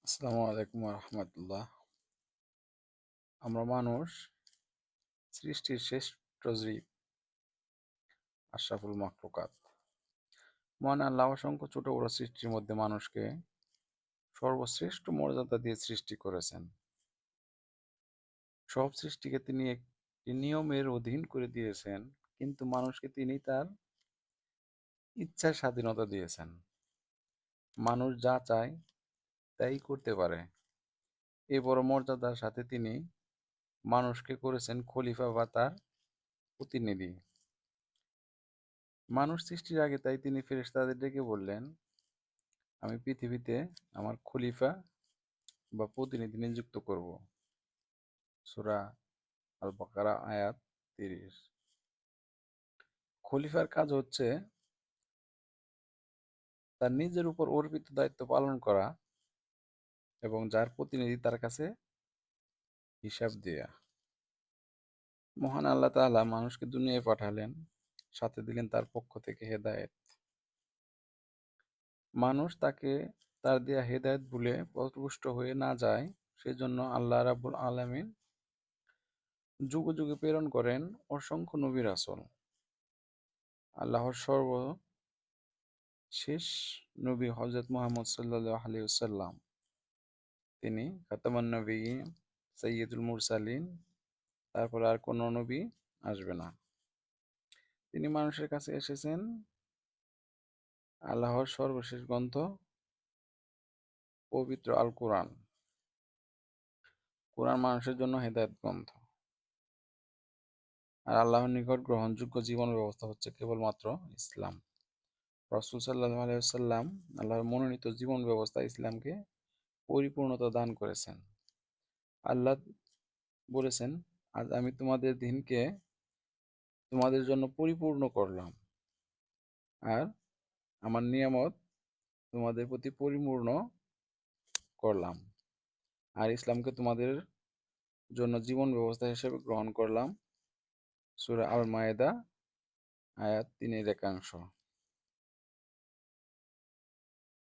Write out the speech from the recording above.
আসসালামু আলাইকুম রহমতুল্লাহ। আমরা মানুষ সৃষ্টির শ্রেষ্ঠ জীব, আশরাফুল মাখলুকাত। মহান আল্লাহ অসংখ্য ছোট বড় সৃষ্টির মধ্যে মানুষকে সর্বশ্রেষ্ঠ মর্যাদা দিয়ে সৃষ্টি করেছেন। সব সৃষ্টিকে তিনি একটি নিয়মের অধীন করে দিয়েছেন, কিন্তু মানুষকে তিনি তার ইচ্ছার স্বাধীনতা দিয়েছেন। মানুষ যা চায় তাই করতে পারে। এই বড় মর্যাদার সাথে তিনি মানুষকে করেছেন খলিফা বা তার প্রতিনিধি। মানুষ সৃষ্টির আগে তাই তিনি ফেরেশতাদের ডেকে বললেন, আমি পৃথিবীতে আমার খলিফা বা প্রতিনিধি নিযুক্ত করব। সূরা আল বাকারা আয়াত ৩০। খলিফার কাজ হচ্ছে তার নিজের উপর অর্পিত দায়িত্ব পালন করা এবং যার প্রতিনিধি তার কাছে হিসাব দেয়া। মহান আল্লাহ তাআলা মানুষকে দুনিয়ায় পাঠালেন, সাথে দিলেন তার পক্ষ থেকে হেদায়েত। মানুষ তাকে তার দেয়া হেদায়েত ভুলে পথভ্রষ্ট হয়ে না যায়, সেজন্য আল্লাহ রাব্বুল আলামিন যুগে যুগে প্রেরণ করেন অসংখ্য নবী রাসূল। আল্লাহর সর্বশেষ নবী হযরত মুহাম্মদ সাল্লাল্লাহু আলাইহি ওয়াসাল্লাম। তিনি খাতামুন নবিয়্যিন, সাইয়্যিদুল মুরসালিন। তারপর আর কোনো নবী আসবে না। তিনি মানুষের কাছে এসেছেন আল্লাহর সর্বশেষ গ্রন্থ পবিত্র আল কোরআন। কোরআন মানুষের জন্য হেদায়েত গ্রন্থ। আর আল্লাহর নিকট গ্রহণযোগ্য জীবন ব্যবস্থা হচ্ছে কেবলমাত্র ইসলাম। রাসূল সাল্লাল্লাহু আলাইহি ওয়াসাল্লাম আল্লাহর মনোনীত জীবন ব্যবস্থা ইসলামকে পরিপূর্ণতা দান করেছেন। আল্লাহ বলেছেন, আজ আমি তোমাদের দিনকে তোমাদের জন্য পরিপূর্ণ করলাম, আর আমার নিয়ামত তোমাদের প্রতি পরিপূর্ণ করলাম, আর ইসলামকে তোমাদের জন্য জীবন ব্যবস্থা হিসেবে গ্রহণ করলাম। সূরা আল মায়েদা আয়াত ৩ এর একাংশ।